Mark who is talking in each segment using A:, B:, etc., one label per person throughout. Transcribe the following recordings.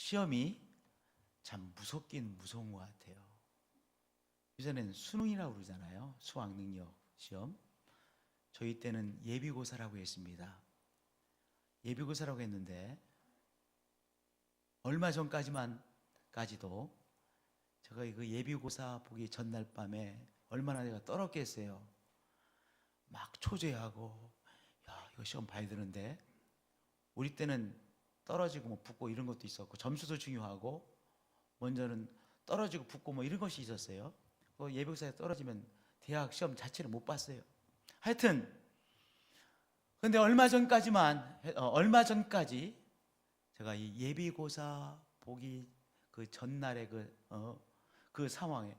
A: 시험이 참 무섭긴 무서운 것 같아요. 예전에는 수능이라고 그러잖아요. 수학능력 시험. 저희 때는 예비고사라고 했습니다. 예비고사라고 했는데 얼마 전까지도 제가 그 예비고사 보기 전날 밤에 얼마나 내가 떨었겠어요. 막 초조해하고, 야, 이거 시험 봐야 되는데. 우리 때는 떨어지고 뭐 붙고 이런 것도 있었고, 점수도 중요하고, 먼저는 떨어지고 붙고 뭐 이런 것이 있었어요. 그 예비고사에 떨어지면 대학 시험 자체를 못 봤어요. 하여튼 근데 얼마 전까지 제가 이 예비고사 보기 그 전날의 그 상황에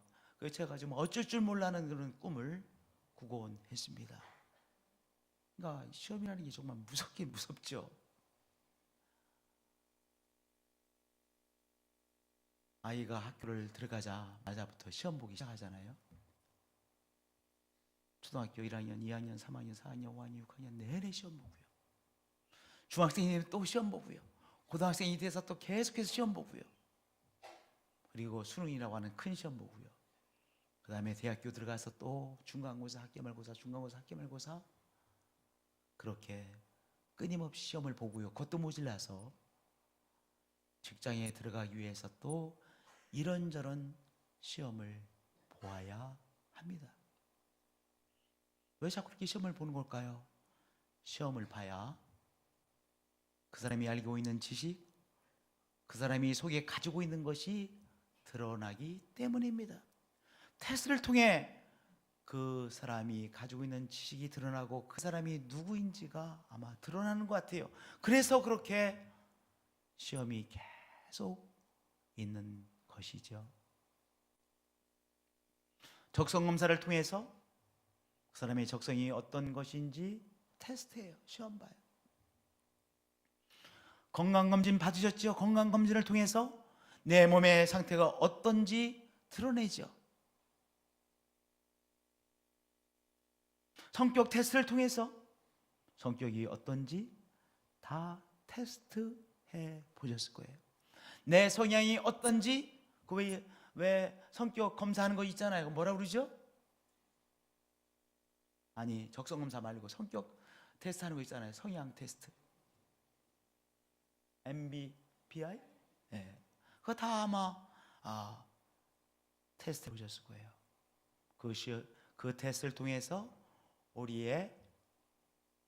A: 제가 지금 어쩔 줄 몰라는 그런 꿈을 꾸곤 했습니다. 그러니까 시험이라는 게 정말 무섭긴 무섭죠. 아이가 학교를 들어가자마자부터 시험 보기 시작하잖아요. 초등학교 1학년, 2학년, 3학년, 4학년, 5학년, 6학년 내내 시험 보고요. 중학생이 되면 또 시험 보고요. 고등학생이 돼서 또 계속해서 시험 보고요. 그리고 수능이라고 하는 큰 시험 보고요. 그 다음에 대학교 들어가서 또 중간고사, 학기말고사, 중간고사, 학기말고사, 그렇게 끊임없이 시험을 보고요. 그것도 모질라서 직장에 들어가기 위해서 또 이런저런 시험을 보아야 합니다. 왜 자꾸 이렇게 시험을 보는 걸까요? 시험을 봐야 그 사람이 알고 있는 지식, 그 사람이 속에 가지고 있는 것이 드러나기 때문입니다. 테스트를 통해 그 사람이 가지고 있는 지식이 드러나고 그 사람이 누구인지가 아마 드러나는 것 같아요. 그래서 그렇게 시험이 계속 있는 것이죠. 적성검사를 통해서 그 사람의 적성이 어떤 것인지 테스트해요. 시험 봐요. 건강검진 받으셨죠? 건강검진을 통해서 내 몸의 상태가 어떤지 드러내죠. 성격 테스트를 통해서 성격이 어떤지 다 테스트해 보셨을 거예요. 내 성향이 어떤지, 왜 성격 검사하는 거 있잖아요. 뭐라 그러죠? 아니, 적성검사 말고 성격 테스트 하는 거 있잖아요. 성향 테스트. MBTI? 네. 그거 다 아마 테스트 해보셨을 거예요. 그 테스트를 통해서 우리의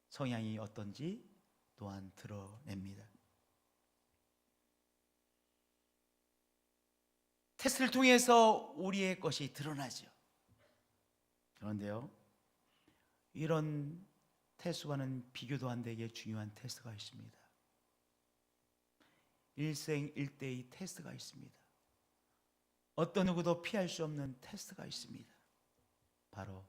A: 성향이 어떤지 또한 드러냅니다. 테스트를 통해서 우리의 것이 드러나죠. 그런데요, 이런 테스트와는 비교도 안 되게 중요한 테스트가 있습니다. 일생일대의 테스트가 있습니다. 어떤 누구도 피할 수 없는 테스트가 있습니다. 바로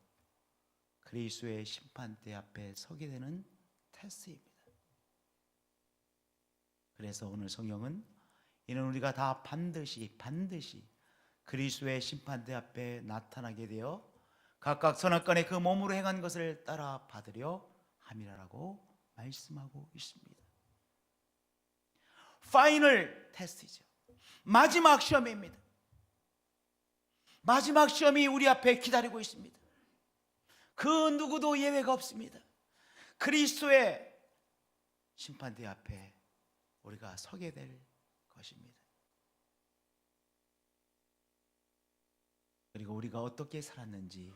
A: 그리스도의 심판대 앞에 서게 되는 테스트입니다. 그래서 오늘 성경은 이는 우리가 다 반드시 그리스도의 심판대 앞에 나타나게 되어 각각 선악간에 그 몸으로 행한 것을 따라 받으려 함이라고 말씀하고 있습니다. 파이널 테스트죠. 마지막 시험입니다. 마지막 시험이 우리 앞에 기다리고 있습니다. 그 누구도 예외가 없습니다. 그리스도의 심판대 앞에 우리가 서게 될 것입니다. 그리고 우리가 어떻게 살았는지,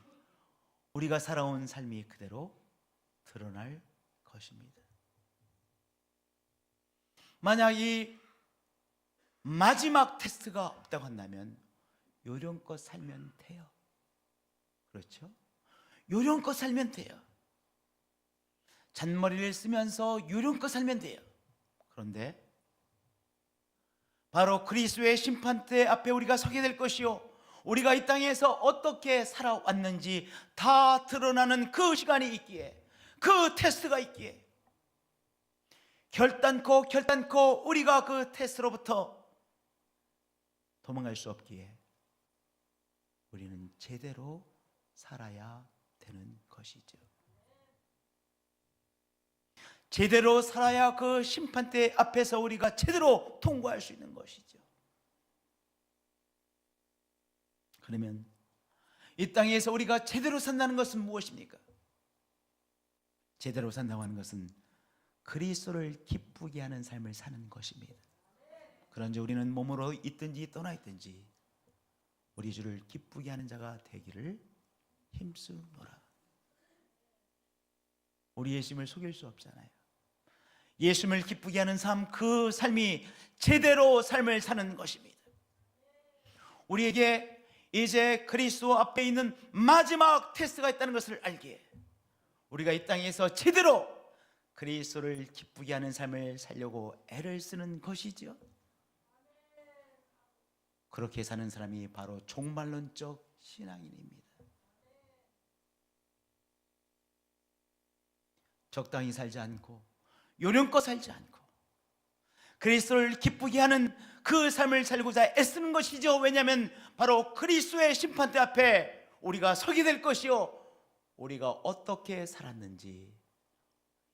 A: 우리가 살아온 삶이 그대로 드러날 것입니다. 만약 이 마지막 테스트가 없다고 한다면 요령껏 살면 돼요. 그렇죠? 요령껏 살면 돼요. 잔머리를 쓰면서 요령껏 살면 돼요. 그런데 바로 그리스도의 심판대 앞에 우리가 서게 될 것이요, 우리가 이 땅에서 어떻게 살아왔는지 다 드러나는 그 시간이 있기에, 그 테스트가 있기에, 결단코 우리가 그 테스트로부터 도망갈 수 없기에 우리는 제대로 살아야 되는 것이죠. 제대로 살아야 그 심판대 앞에서 우리가 제대로 통과할 수 있는 것이죠. 그러면 이 땅에서 우리가 제대로 산다는 것은 무엇입니까? 제대로 산다고 하는 것은 그리스도를 기쁘게 하는 삶을 사는 것입니다. 그런즉 우리는 몸으로 있든지 떠나 있든지 우리 주를 기쁘게 하는 자가 되기를 힘쓰노라. 우리 예수님을 속일 수 없잖아요. 예수님을 기쁘게 하는 삶, 그 삶이 제대로 삶을 사는 것입니다. 우리에게 이제 그리스도 앞에 있는 마지막 테스트가 있다는 것을 알기에 우리가 이 땅에서 제대로 그리스도를 기쁘게 하는 삶을 살려고 애를 쓰는 것이죠. 그렇게 사는 사람이 바로 종말론적 신앙인입니다. 적당히 살지 않고 요령껏 살지 않고 그리스도를 기쁘게 하는 그 삶을 살고자 애쓰는 것이죠. 왜냐하면 바로 그리스도의 심판대 앞에 우리가 서게 될 것이요, 우리가 어떻게 살았는지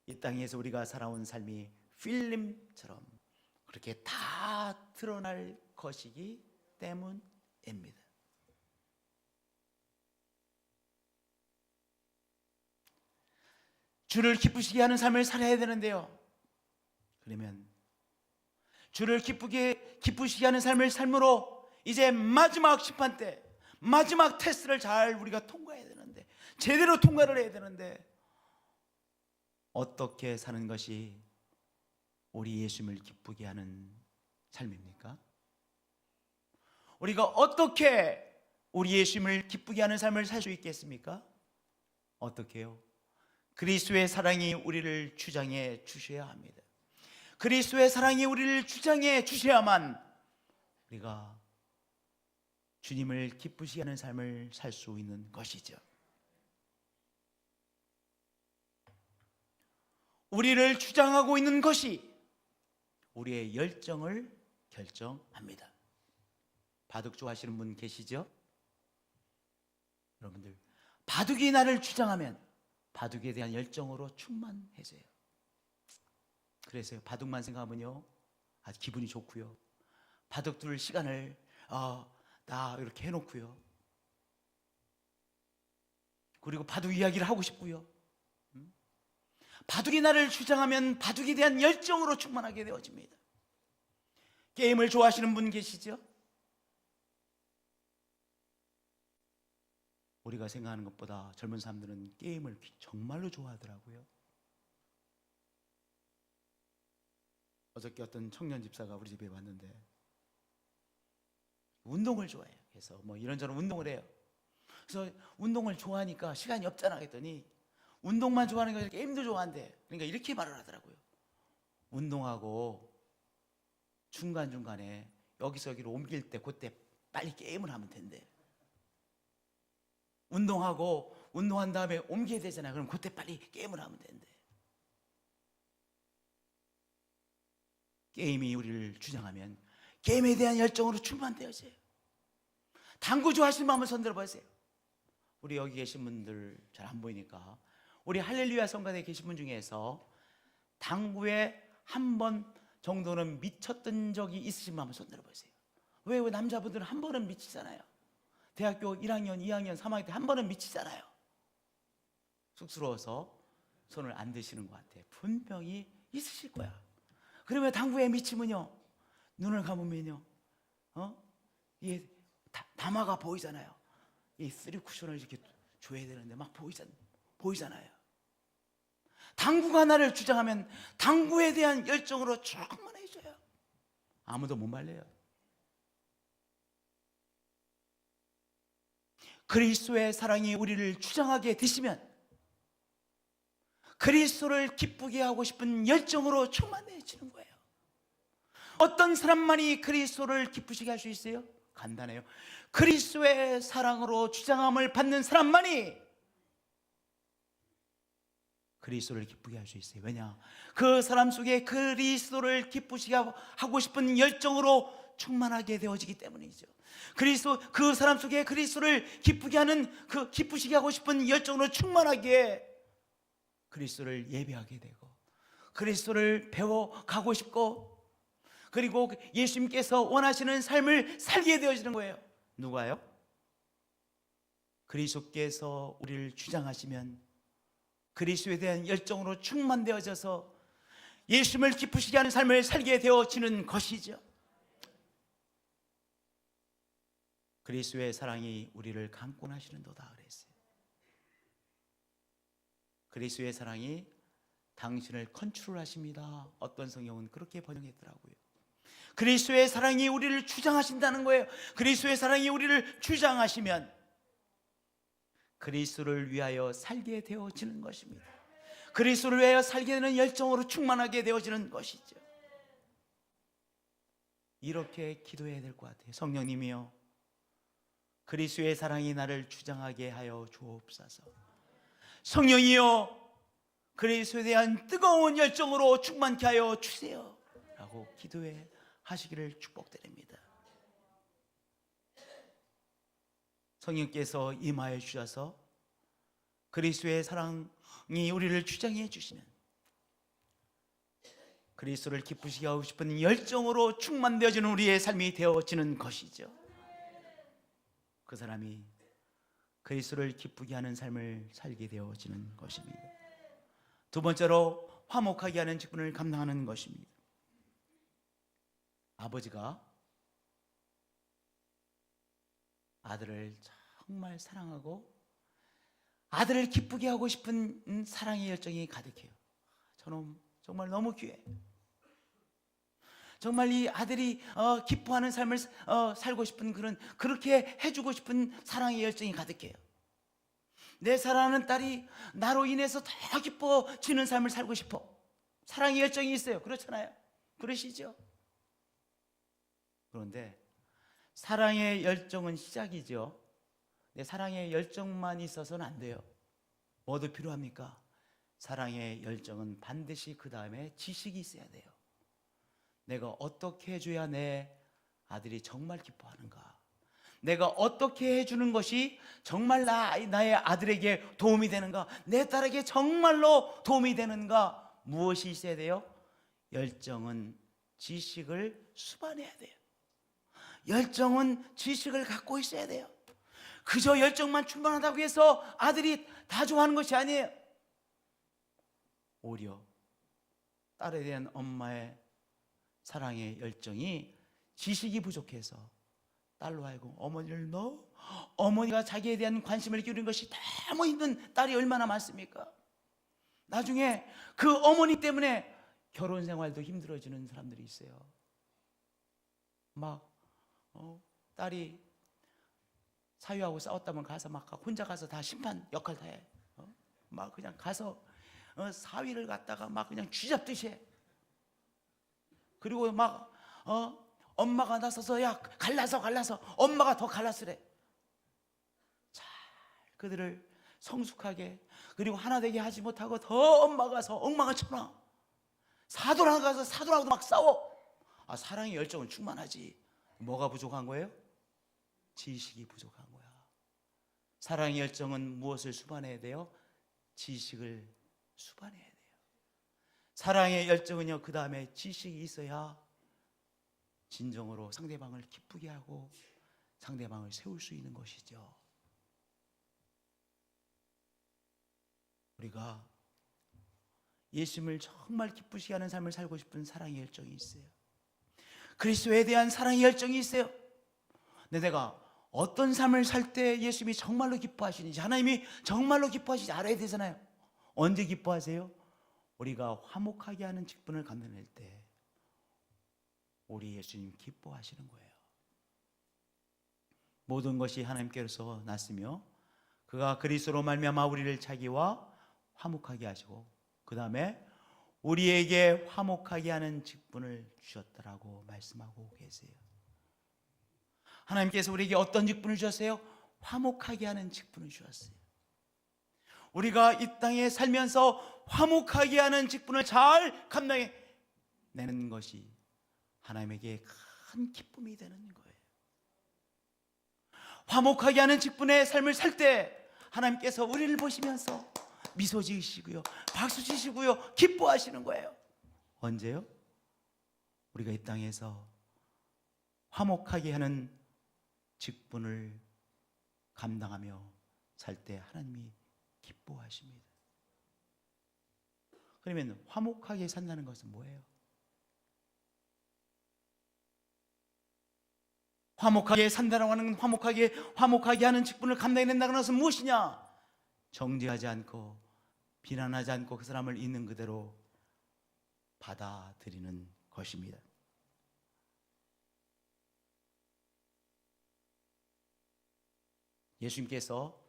A: 이 땅에서 우리가 살아온 삶이 필름처럼 그렇게 다 드러날 것이기 때문입니다. 주를 기쁘시게 하는 삶을 살아야 되는데요, 그러면 주를 기쁘시게 하는 삶을 삶으로 이제 마지막 심판 때 마지막 테스트를 잘 우리가 통과해야 되는데, 제대로 통과를 해야 되는데 어떻게 사는 것이 우리 예수님을 기쁘게 하는 삶입니까? 우리가 어떻게 우리 예수님을 기쁘게 하는 삶을 살 수 있겠습니까? 어떻게요? 그리스도의 사랑이 우리를 주장해 주셔야 합니다. 그리스도의 사랑이 우리를 주장해 주셔야만 우리가 주님을 기쁘시게 하는 삶을 살 수 있는 것이죠. 우리를 주장하고 있는 것이 우리의 열정을 결정합니다. 바둑 좋아하시는 분 계시죠? 여러분들, 바둑이 나를 주장하면 바둑에 대한 열정으로 충만해져요. 그래서 바둑만 생각하면요 아주 기분이 좋고요, 바둑 둘 시간을 나 이렇게 해놓고요, 그리고 바둑 이야기를 하고 싶고요, 바둑이 나를 주장하면 바둑에 대한 열정으로 충만하게 되어집니다. 게임을 좋아하시는 분 계시죠? 우리가 생각하는 것보다 젊은 사람들은 게임을 정말로 좋아하더라고요. 어저께 어떤 청년 집사가 우리 집에 왔는데 운동을 좋아해요. 그래서 뭐 이런저런 운동을 해요. 그래서 운동을 좋아하니까 시간이 없잖아 했더니 운동만 좋아하는 게 아니라 게임도 좋아한대. 그러니까 이렇게 말을 하더라고요. 운동하고 중간중간에 여기서 여기로 옮길 때 그때 빨리 게임을 하면 된대. 운동한 다음에 옮겨야 되잖아요. 그럼 그때 빨리 게임을 하면 된대. 게임이 우리를 주장하면 게임에 대한 열정으로 충만되어져요. 당구 좋아하시는 분 한번 손들어 보세요. 우리 여기 계신 분들 잘 안 보이니까 우리 할렐루야 성가대에 계신 분 중에서 당구에 한 번 정도는 미쳤던 적이 있으신 분 한번 손들어 보세요. 왜 남자분들은 한 번은 미치잖아요. 대학교 1학년, 2학년, 3학년 때 한 번은 미치잖아요. 쑥스러워서 손을 안 드시는 것 같아요. 분명히 있으실 거야. 그러면 당구에 미치면요, 눈을 감으면요, 이게 담화가 보이잖아요. 이 3쿠션을 이렇게 줘야 되는데 막 보이잖아요. 당구가 나를 주장하면 당구에 대한 열정으로 충만해져요. 아무도 못 말려요. 그리스도의 사랑이 우리를 주장하게 되시면 그리스도를 기쁘게 하고 싶은 열정으로 충만해지는 거예요. 어떤 사람만이 그리스도를 기쁘시게 할 수 있어요? 간단해요. 그리스도의 사랑으로 주장함을 받는 사람만이 그리스도를 기쁘게 할 수 있어요. 왜냐? 그 사람 속에 그리스도를 기쁘시게 하고 싶은 열정으로 충만하게 되어지기 때문이죠. 그 사람 속에 그리스도를 기쁘게 하는 기쁘시게 하고 싶은 열정으로 충만하게 그리스도를 예배하게 되고, 그리스도를 배워가고 싶고, 그리고 예수님께서 원하시는 삶을 살게 되어지는 거예요. 누가요? 그리스도께서 우리를 주장하시면 그리스도에 대한 열정으로 충만되어져서 예수님을 기쁘시게 하는 삶을 살게 되어지는 것이죠. 그리스도의 사랑이 우리를 강권하시는도다 그랬어요. 그리스도의 사랑이 당신을 컨트롤하십니다. 어떤 성경은 그렇게 번역했더라고요. 그리스도의 사랑이 우리를 주장하신다는 거예요. 그리스도의 사랑이 우리를 주장하시면 그리스도를 위하여 살게 되어지는 것입니다. 그리스도를 위하여 살게 되는 열정으로 충만하게 되어지는 것이죠. 이렇게 기도해야 될 것 같아요. 성령님이여, 그리스도의 사랑이 나를 주장하게 하여 주옵소서. 성령이여, 그리스도에 대한 뜨거운 열정으로 충만케 하여 주세요 라고 기도해 하시기를 축복드립니다. 성령께서 임하여 주셔서 그리스도의 사랑이 우리를 주장해 주시면 그리스도를 기쁘시게 하고 싶은 열정으로 충만되어지는 우리의 삶이 되어지는 것이죠. 그 사람이 그리스도를 기쁘게 하는 삶을 살게 되어지는 것입니다. 두 번째로 화목하게 하는 직분을 감당하는 것입니다. 아버지가 아들을 정말 사랑하고 아들을 기쁘게 하고 싶은 사랑의 열정이 가득해요. 저는 정말 너무 귀해요. 정말 이 아들이 기뻐하는 삶을 살고 싶은 그렇게 해주고 싶은 사랑의 열정이 가득해요. 내 사랑하는 딸이 나로 인해서 더 기뻐지는 삶을 살고 싶어. 사랑의 열정이 있어요. 그렇잖아요. 그러시죠? 그런데 사랑의 열정은 시작이죠. 사랑의 열정만 있어서는 안 돼요. 뭐도 필요합니까? 사랑의 열정은 반드시 그 다음에 지식이 있어야 돼요. 내가 어떻게 해줘야 내 아들이 정말 기뻐하는가? 내가 어떻게 해주는 것이 정말 나의 아들에게 도움이 되는가? 내 딸에게 정말로 도움이 되는가? 무엇이 있어야 돼요? 열정은 지식을 수반해야 돼요. 열정은 지식을 갖고 있어야 돼요. 그저 열정만 충만하다고 해서 아들이 다 좋아하는 것이 아니에요. 오히려 딸에 대한 엄마의 사랑의 열정이 지식이 부족해서 딸로 하여금 어머니가 자기에 대한 관심을 기울이는 것이 너무 힘든 딸이 얼마나 많습니까? 나중에 그 어머니 때문에 결혼 생활도 힘들어지는 사람들이 있어요. 막 딸이 사위하고 싸웠다면 가서 막 혼자 가서 다 심판 역할 다 해. 막 그냥 가서 사위를 갖다가 막 그냥 쥐잡듯이 해. 그리고 막 엄마가 나서서 야 갈라서 엄마가 더 갈라서래. 잘 그들을 성숙하게 그리고 하나 되게 하지 못하고 더 엄마가서 엉망을 쳐놔. 사돈하고 가서 사돈하고도 막 싸워. 사랑의 열정은 충만하지. 뭐가 부족한 거예요? 지식이 부족한 거야. 사랑의 열정은 무엇을 수반해야 돼요? 지식을 수반해야 돼요. 사랑의 열정은요, 그 다음에 지식이 있어야 진정으로 상대방을 기쁘게 하고 상대방을 세울 수 있는 것이죠. 우리가 예수님을 정말 기쁘시게 하는 삶을 살고 싶은 사랑의 열정이 있어요. 그리스도에 대한 사랑의 열정이 있어요. 근데 내가 어떤 삶을 살 때 예수님이 정말로 기뻐하시는지, 하나님이 정말로 기뻐하시는지 알아야 되잖아요. 언제 기뻐하세요? 우리가 화목하게 하는 직분을 감당할 때 우리 예수님 기뻐하시는 거예요. 모든 것이 하나님께로서 났으며 그가 그리스도로 말미암아 우리를 자기와 화목하게 하시고 그 다음에 우리에게 화목하게 하는 직분을 주셨다라고 말씀하고 계세요. 하나님께서 우리에게 어떤 직분을 주셨어요? 화목하게 하는 직분을 주셨어요. 우리가 이 땅에 살면서 화목하게 하는 직분을 잘 감당해내는 것이 하나님에게 큰 기쁨이 되는 거예요. 화목하게 하는 직분의 삶을 살 때 하나님께서 우리를 보시면서 미소 지으시고요, 박수 치시고요, 기뻐하시는 거예요. 언제요? 우리가 이 땅에서 화목하게 하는 직분을 감당하며 살 때 하나님이 기뻐하십니다. 그러면 화목하게 산다는 것은 뭐예요? 화목하게 산다라고 하는 화목하게 하는 직분을 감당해낸다는 것은 무엇이냐? 정죄하지 않고 비난하지 않고 그 사람을 있는 그대로 받아들이는 것입니다. 예수님께서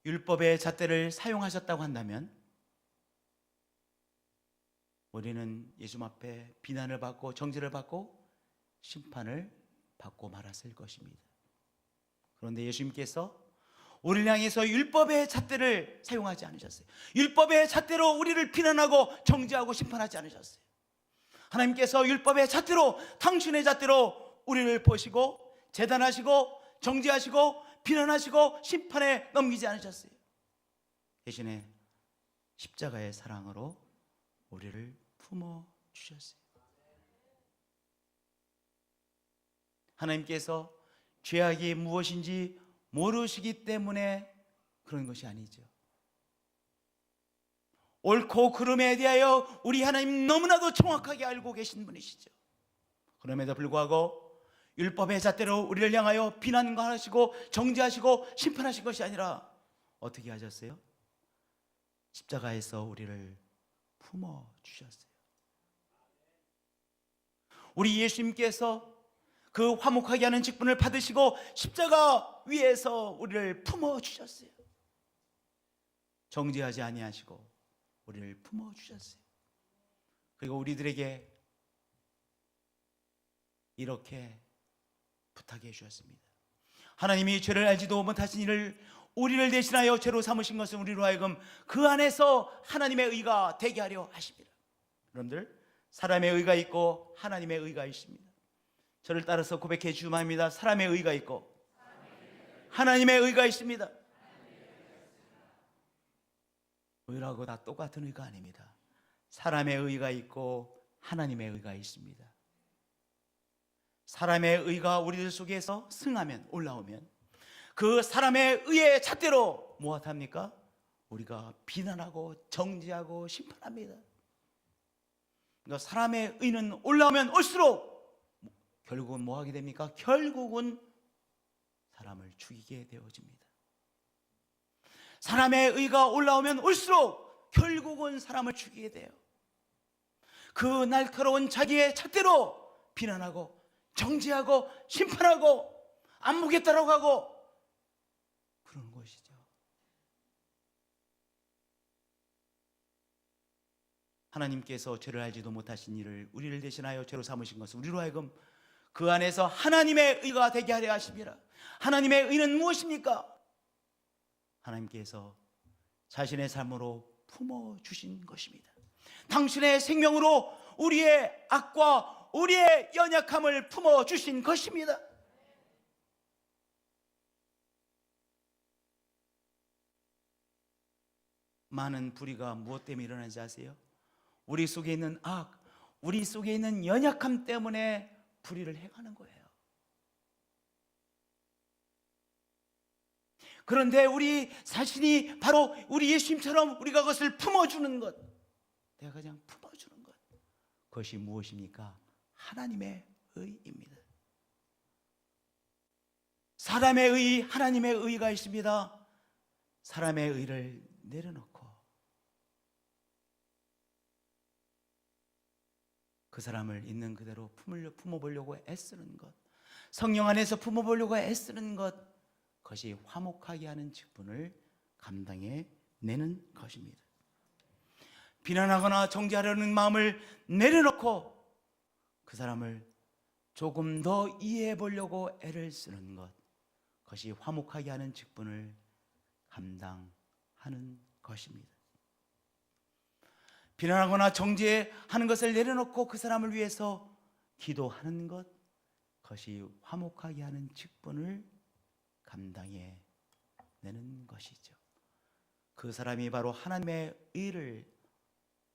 A: 율법의 잣대를 사용하셨다고 한다면 우리는 예수님 앞에 비난을 받고 정죄를 받고 심판을 받고 말았을 것입니다. 그런데 예수님께서 우리를 향해서 율법의 잣대를 사용하지 않으셨어요. 율법의 잣대로 우리를 비난하고 정죄하고 심판하지 않으셨어요. 하나님께서 율법의 잣대로, 당신의 잣대로 우리를 보시고 재단하시고 정죄하시고 비난하시고 심판에 넘기지 않으셨어요. 대신에 십자가의 사랑으로 우리를 품어주셨어요. 하나님께서 죄악이 무엇인지 모르시기 때문에 그런 것이 아니죠. 옳고 그름에 대하여 우리 하나님 너무나도 정확하게 알고 계신 분이시죠. 그럼에도 불구하고 율법의 잣대로 우리를 향하여 비난하시고 정죄하시고 심판하신 것이 아니라 어떻게 하셨어요? 십자가에서 우리를 품어주셨어요. 우리 예수님께서 그 화목하게 하는 직분을 받으시고 십자가 위에서 우리를 품어주셨어요. 정죄하지 아니하시고 우리를 품어주셨어요. 그리고 우리들에게 이렇게 부탁해 주셨습니다. 하나님이 죄를 알지도 못하신 이를 우리를 대신하여 죄로 삼으신 것은 우리로 하여금 그 안에서 하나님의 의가 되게 하려 하십니다. 여러분들, 사람의 의가 있고 하나님의 의가 있습니다. 저를 따라서 고백해 주시면 합니다. 사람의 의가 있고 하나님의 의가 있습니다. 의라고 다 똑같은 의가 아닙니다. 사람의 의가 있고 하나님의 의가 있습니다. 사람의 의가 우리들 속에서 승하면, 올라오면 그 사람의 의의 잣대로 무엇합니까? 우리가 비난하고 정죄하고 심판합니다. 그러니까 사람의 의는 올라오면 올수록 결국은 뭐 하게 됩니까? 결국은 사람을 죽이게 되어집니다. 사람의 의가 올라오면 올수록 결국은 사람을 죽이게 돼요. 그 날카로운 자기의 잣대로 비난하고 정죄하고 심판하고 안 보겠다라고 하고 그러는 것이죠. 하나님께서 죄를 알지도 못하신 이를 우리를 대신하여 죄로 삼으신 것은 우리로 하여금 그 안에서 하나님의 의가 되게 하려 하십니다. 하나님의 의는 무엇입니까? 하나님께서 자신의 삶으로 품어주신 것입니다. 당신의 생명으로 우리의 악과 우리의 연약함을 품어주신 것입니다. 많은 불의가 무엇 때문에 일어나는지 아세요? 우리 속에 있는 악, 우리 속에 있는 연약함 때문에 불의를 행하는 거예요. 그런데 우리 자신이 바로 우리 예수님처럼 우리가 그것을 품어주는 것, 내가 그냥 품어주는 것, 그것이 무엇입니까? 하나님의 의입니다. 사람의 의, 하나님의 의가 있습니다. 사람의 의를 내려놓고 그 사람을 있는 그대로 품어보려고 애쓰는 것, 성령 안에서 품어보려고 애쓰는 것, 그것이 화목하게 하는 직분을 감당해 내는 것입니다. 비난하거나 정죄하려는 마음을 내려놓고 그 사람을 조금 더 이해해 보려고 애를 쓰는 것, 그것이 화목하게 하는 직분을 감당하는 것입니다. 비난하거나 정죄하는 것을 내려놓고 그 사람을 위해서 기도하는 것, 그것이 화목하게 하는 직분을 감당해 내는 것이죠. 그 사람이 바로 하나님의 의를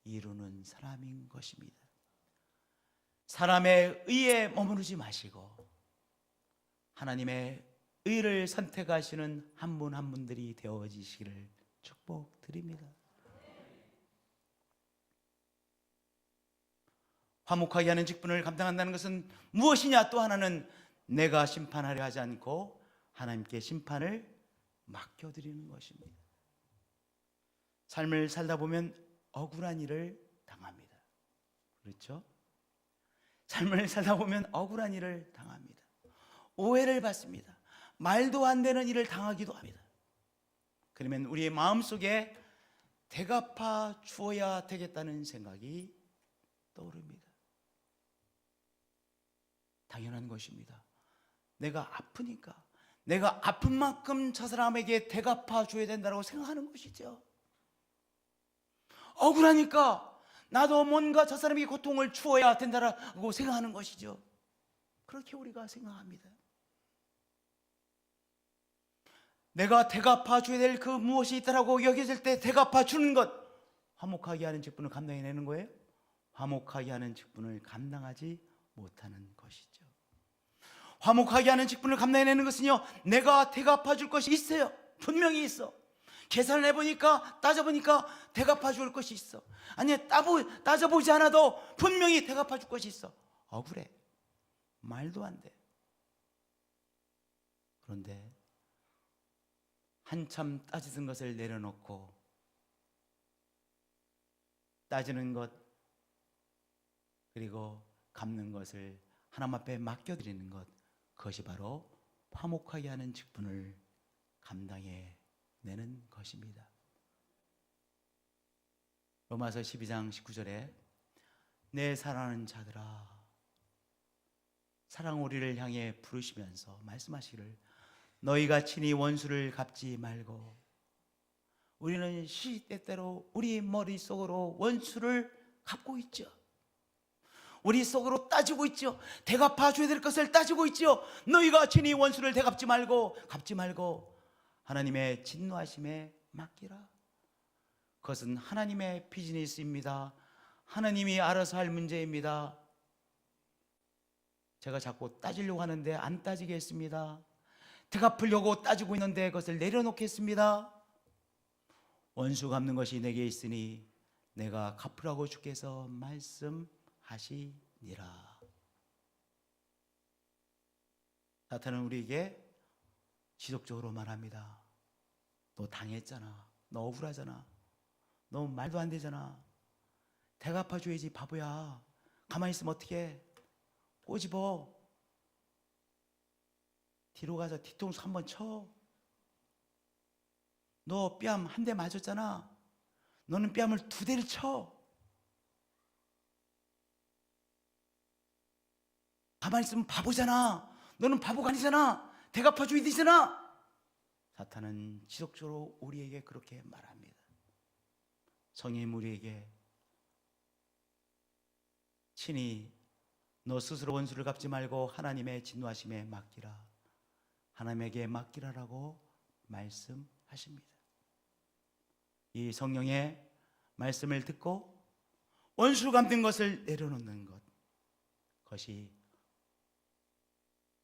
A: 이루는 사람인 것입니다. 사람의 의에 머무르지 마시고 하나님의 의를 선택하시는 한 분 한 분들이 되어지시기를 축복드립니다. 화목하게 하는 직분을 감당한다는 것은 무엇이냐? 또 하나는 내가 심판하려 하지 않고 하나님께 심판을 맡겨드리는 것입니다. 삶을 살다 보면 억울한 일을 당합니다. 그렇죠? 삶을 살다 보면 억울한 일을 당합니다. 오해를 받습니다. 말도 안 되는 일을 당하기도 합니다. 그러면 우리의 마음속에 대갚아 주어야 되겠다는 생각이 떠오릅니다. 당연한 것입니다. 내가 아프니까 내가 아픈 만큼 저 사람에게 대갚아 줘야 된다고 생각하는 것이죠. 억울하니까 나도 뭔가 저 사람에게 고통을 주어야 된다고 생각하는 것이죠. 그렇게 우리가 생각합니다. 내가 대갚아 줘야 될 그 무엇이 있다라고 여겨질 때 대갚아 주는 것, 화목하게 하는 직분을 감당해내는 거예요? 화목하게 하는 직분을 감당하지 못하는 것이죠. 화목하게 하는 직분을 감당해내는 것은요, 내가 대갚아 줄 것이 있어요. 분명히 있어. 계산을 해보니까, 따져보니까 대갚아 줄 것이 있어. 아니, 따져보지 않아도 분명히 대갚아 줄 것이 있어. 억울해. 말도 안 돼. 그런데 한참 따지던 것을 내려놓고 따지는 것 그리고 갚는 것을 하나님 앞에 맡겨드리는 것, 그것이 바로 화목하게 하는 직분을 감당해내는 것입니다. 로마서 12장 19절에 내 사랑하는 자들아, 사랑 우리를 향해 부르시면서 말씀하시기를 너희가 친히 원수를 갚지 말고. 우리는 시시때때로 우리 머릿속으로 원수를 갚고 있죠. 우리 속으로 따지고 있죠. 대갚아 줘야 될 것을 따지고 있죠. 너희가 친히 원수를 갚지 말고 하나님의 진노하심에 맡기라. 그것은 하나님의 비즈니스입니다. 하나님이 알아서 할 문제입니다. 제가 자꾸 따지려고 하는데 안 따지겠습니다. 대갚으려고 따지고 있는데 그것을 내려놓겠습니다. 원수 갚는 것이 내게 있으니 내가 갚으라고 주께서 말씀하시니라. 사탄은 우리에게 지속적으로 말합니다. 너 당했잖아. 너 억울하잖아. 너 말도 안 되잖아. 대갚아줘야지 바보야. 가만히 있으면 어떡해. 꼬집어. 뒤로 가서 뒤통수 한번 쳐. 너 뺨 한 대 맞았잖아. 너는 뺨을 2대를 쳐. 가만히 있으면 바보잖아. 너는 바보가 아니잖아. 대갚아줘야 되잖아. 사탄은 지속적으로 우리에게 그렇게 말합니다. 성인 우리에게 친히 너 스스로 원수를 갚지 말고 하나님의 진노하심에 맡기라. 하나님에게 맡기라라고 말씀하십니다. 이 성령의 말씀을 듣고 원수 갚는 것을 내려놓는 것, 그것이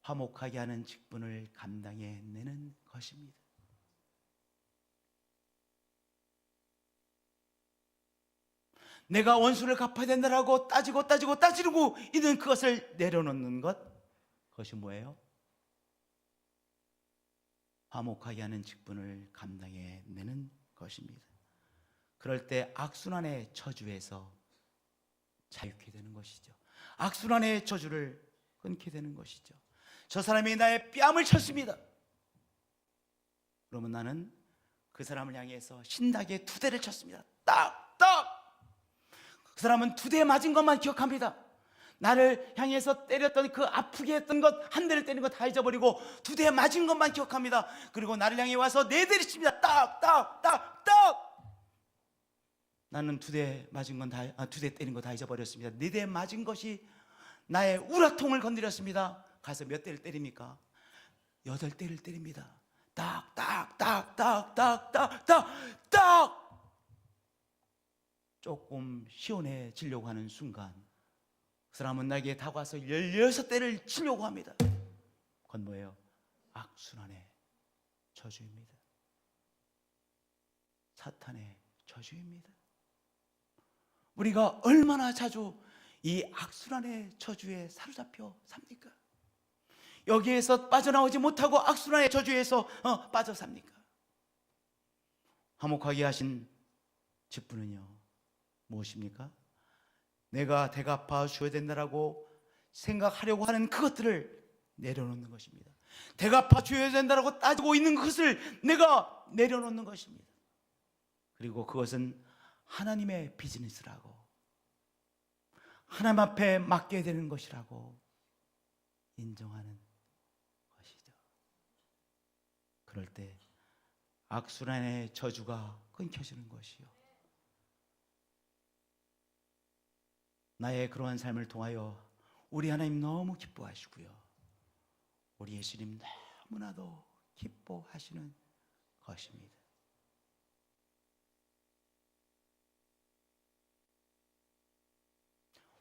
A: 화목하게 하는 직분을 감당해내는 것입니다. 내가 원수를 갚아야 된다라고 따지고 있는 그것을 내려놓는 것, 그것이 뭐예요? 화목하게 하는 직분을 감당해내는 것입니다. 그럴 때 악순환의 저주에서 자유케 되는 것이죠. 악순환의 저주를 끊게 되는 것이죠. 저 사람이 나의 뺨을 쳤습니다. 그러면 나는 그 사람을 향해서 신나게 2대를 쳤습니다. 딱! 그 사람은 2대 맞은 것만 기억합니다. 나를 향해서 때렸던 그 아프게 했던 것, 한 대를 때린 것 다 잊어버리고 2대 맞은 것만 기억합니다. 그리고 나를 향해 와서 4대를 칩니다. 딱! 나는 2대 맞은 건 2대 때린 거 다 잊어버렸습니다. 4대 맞은 것이 나의 우라통을 건드렸습니다. 가서 몇 대를 때립니까? 8대를 때립니다. 딱! 조금 시원해지려고 하는 순간 그 사람은 나에게 다가와서 16대를 치려고 합니다. 그건 뭐예요? 악순환의 저주입니다. 사탄의 저주입니다. 우리가 얼마나 자주 이 악순환의 저주에 사로잡혀 삽니까? 여기에서 빠져나오지 못하고 악순환의 저주에서 빠져 삽니까? 화목하게 하신 직분은요 무엇입니까? 내가 대갚아 줘야 된다라고 생각하려고 하는 그것들을 내려놓는 것입니다. 대갚아 줘야 된다라고 따지고 있는 것을 내가 내려놓는 것입니다. 그리고 그것은 하나님의 비즈니스라고, 하나님 앞에 맡겨야 되는 것이라고 인정하는 것이죠. 그럴 때 악순환의 저주가 끊겨지는 것이요, 나의 그러한 삶을 통하여 우리 하나님 너무 기뻐하시고요, 우리 예수님 너무나도 기뻐하시는 것입니다.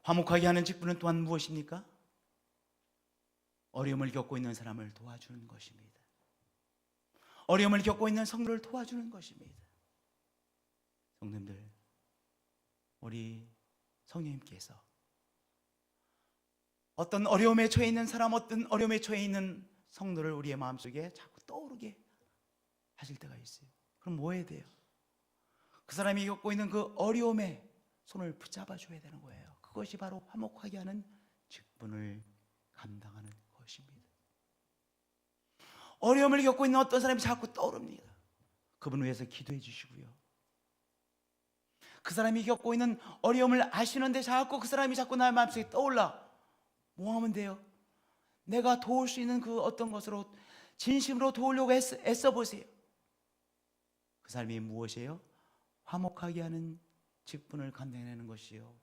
A: 화목하게 하는 직분은 또한 무엇입니까? 어려움을 겪고 있는 사람을 도와주는 것입니다. 어려움을 겪고 있는 성도를 도와주는 것입니다. 성도님들, 우리 성령님께서 어떤 어려움에 처해 있는 사람, 어떤 어려움에 처해 있는 성도를 우리의 마음속에 자꾸 떠오르게 하실 때가 있어요. 그럼 뭐 해야 돼요? 그 사람이 겪고 있는 그 어려움에 손을 붙잡아 줘야 되는 거예요. 그것이 바로 화목하게 하는 직분을 감당하는 것입니다. 어려움을 겪고 있는 어떤 사람이 자꾸 떠오릅니다. 그분 위해서 기도해 주시고요, 그 사람이 겪고 있는 어려움을 아시는데 자꾸 그 사람이 자꾸 나의 마음속에 떠올라. 뭐 하면 돼요? 내가 도울 수 있는 그 어떤 것으로 진심으로 도우려고 애써 보세요. 그 사람이 무엇이에요? 화목하게 하는 직분을 감당해내는 것이요,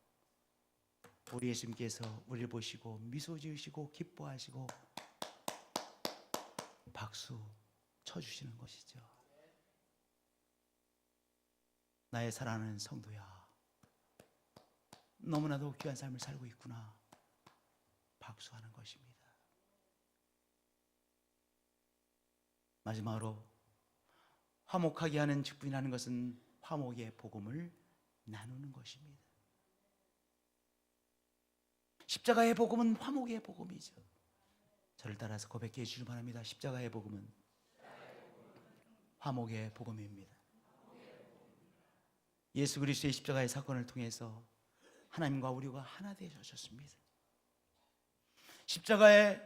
A: 우리 예수님께서 우리를 보시고 미소 지으시고 기뻐하시고 박수 쳐주시는 것이죠. 나의 사랑하는 성도야, 너무나도 귀한 삶을 살고 있구나, 박수하는 것입니다. 마지막으로 화목하게 하는 직분이라는 것은 화목의 복음을 나누는 것입니다. 십자가의 복음은 화목의 복음이죠. 저를 따라서 고백해 주시기 바랍니다. 십자가의 복음은 화목의 복음입니다. 예수 그리스도의 십자가의 사건을 통해서 하나님과 우리가 하나 되어졌습니다. 십자가의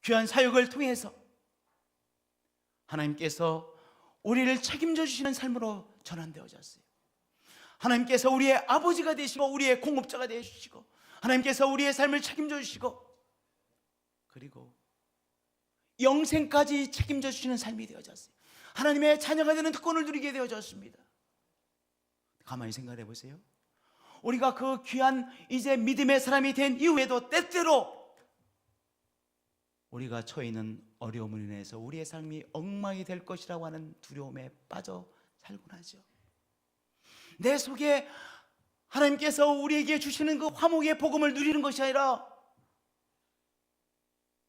A: 귀한 사역을 통해서 하나님께서 우리를 책임져 주시는 삶으로 전환되어졌어요. 하나님께서 우리의 아버지가 되시고 우리의 공급자가 되어주시고, 하나님께서 우리의 삶을 책임져 주시고, 그리고 영생까지 책임져 주시는 삶이 되어졌어요. 하나님의 자녀가 되는 특권을 누리게 되어졌습니다. 가만히 생각해 보세요. 우리가 그 귀한 이제 믿음의 사람이 된 이후에도 때때로 우리가 처해 있는 어려움을 인해서 우리의 삶이 엉망이 될 것이라고 하는 두려움에 빠져 살곤 하죠. 내 속에 하나님께서 우리에게 주시는 그 화목의 복음을 누리는 것이 아니라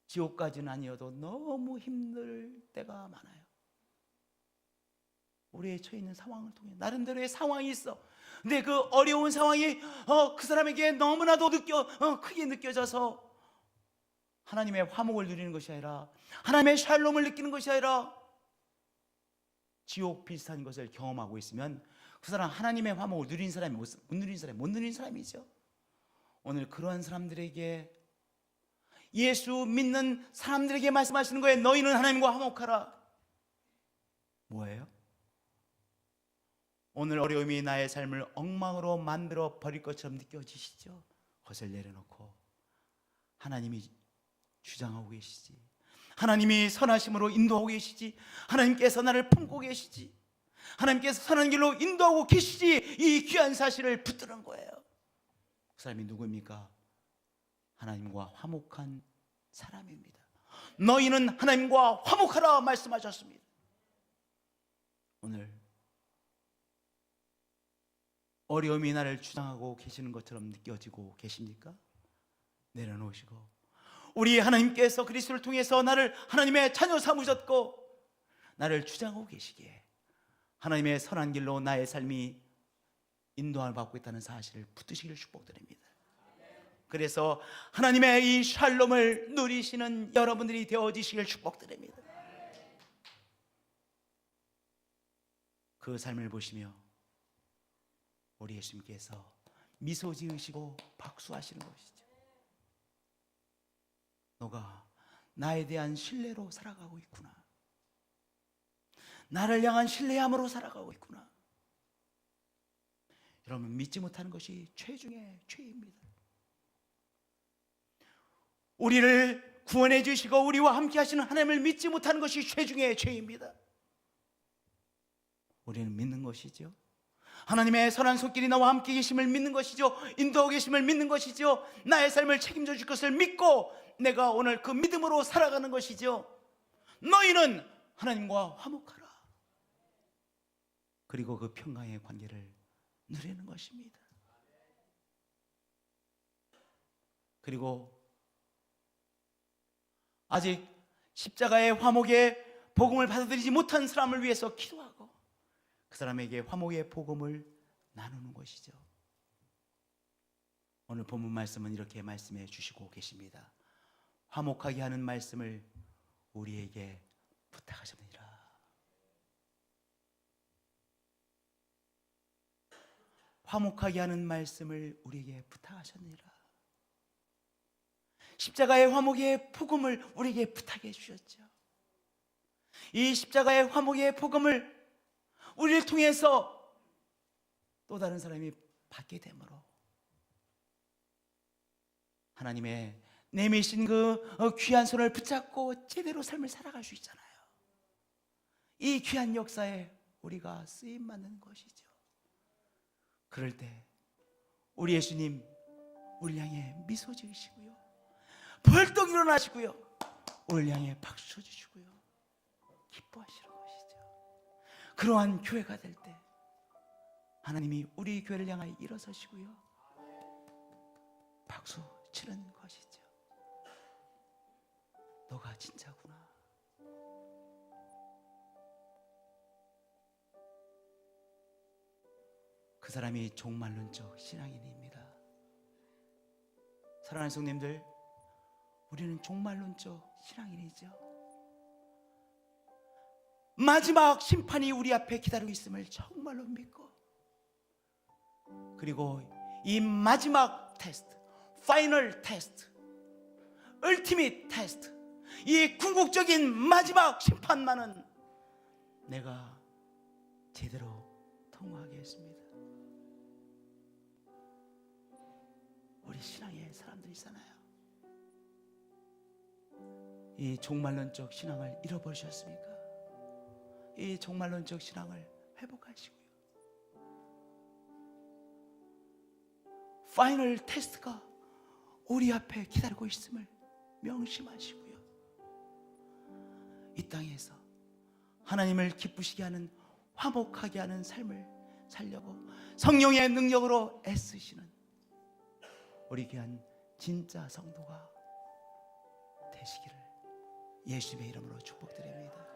A: 지옥까지는 아니어도 너무 힘들 때가 많아요. 우리의 처해 있는 상황을 통해 나름대로의 상황이 있어. 근데 그 어려운 상황이 그 사람에게 너무나도 크게 느껴져서 하나님의 화목을 누리는 것이 아니라, 하나님의 샬롬을 느끼는 것이 아니라 지옥 비슷한 것을 경험하고 있으면 그 사람 하나님의 화목을 누리는 사람이 못 누리는 사람이죠. 오늘 그러한 사람들에게, 예수 믿는 사람들에게 말씀하시는 거예요. 너희는 하나님과 화목하라. 뭐예요? 오늘 어려움이 나의 삶을 엉망으로 만들어 버릴 것처럼 느껴지시죠? 그것을 내려놓고 하나님이 주장하고 계시지, 하나님이 선하심으로 인도하고 계시지, 하나님께서 나를 품고 계시지, 하나님께서 선한 길로 인도하고 계시지, 이 귀한 사실을 붙드는 거예요. 그 사람이 누구입니까? 하나님과 화목한 사람입니다. 너희는 하나님과 화목하라 말씀하셨습니다. 오늘 어려움이 나를 주장하고 계시는 것처럼 느껴지고 계십니까? 내려놓으시고, 우리 하나님께서 그리스도를 통해서 나를 하나님의 자녀 삼으셨고 나를 주장하고 계시기에 하나님의 선한 길로 나의 삶이 인도함을 받고 있다는 사실을 붙드시기를 축복드립니다. 그래서 하나님의 이 샬롬을 누리시는 여러분들이 되어지시길 축복드립니다. 그 삶을 보시며 우리 예수님께서 미소 지으시고 박수하시는 것이죠. 너가 나에 대한 신뢰로 살아가고 있구나. 나를 향한 신뢰함으로 살아가고 있구나. 여러분, 믿지 못하는 것이 죄 중에 죄입니다. 우리를 구원해 주시고 우리와 함께 하시는 하나님을 믿지 못하는 것이 죄 중에 죄입니다. 우리는 믿는 것이죠. 하나님의 선한 손길이 나와 함께 계심을 믿는 것이죠. 인도하고 계심을 믿는 것이죠. 나의 삶을 책임져 줄 것을 믿고 내가 오늘 그 믿음으로 살아가는 것이죠. 너희는 하나님과 화목하라. 그리고 그 평강의 관계를 누리는 것입니다. 그리고 아직 십자가의 화목의 복음을 받아들이지 못한 사람을 위해서 기도하고 그 사람에게 화목의 복음을 나누는 것이죠. 오늘 본문 말씀은 이렇게 말씀해 주시고 계십니다. 화목하게 하는 말씀을 우리에게 부탁하십니다. 화목하게 하는 말씀을 우리에게 부탁하셨느니라. 십자가의 화목의 복음을 우리에게 부탁해 주셨죠. 이 십자가의 화목의 복음을 우리를 통해서 또 다른 사람이 받게 되므로 하나님의 내미신 그 귀한 손을 붙잡고 제대로 삶을 살아갈 수 있잖아요. 이 귀한 역사에 우리가 쓰임받는 것이죠. 그럴 때 우리 예수님 우리 향해 미소 지으시고요, 벌떡 일어나시고요, 우리 향해 박수 쳐주시고요, 기뻐하시는 것이죠. 그러한 교회가 될 때 하나님이 우리 교회를 향하여 일어서시고요, 박수 치는 것이죠. 너가 진짜구나. 그 사람이 종말론적 신앙인입니다. 사랑하는 성도님들, 우리는 종말론적 신앙인이죠. 마지막 심판이 우리 앞에 기다리고 있음을 정말로 믿고, 그리고 이 마지막 테스트, 파이널 테스트, 얼티밋 테스트, 이 궁극적인 마지막 심판만은 내가 제대로 통과하겠습니다. 우리 신앙의 사람들이잖아요. 이 종말론적 신앙을 잃어버리셨습니까? 이 종말론적 신앙을 회복하시고요, 파이널 테스트가 우리 앞에 기다리고 있음을 명심하시고요, 이 땅에서 하나님을 기쁘시게 하는, 화목하게 하는 삶을 살려고 성령의 능력으로 애쓰시는 우리 귀한 진짜 성도가 되시기를 예수님의 이름으로 축복드립니다.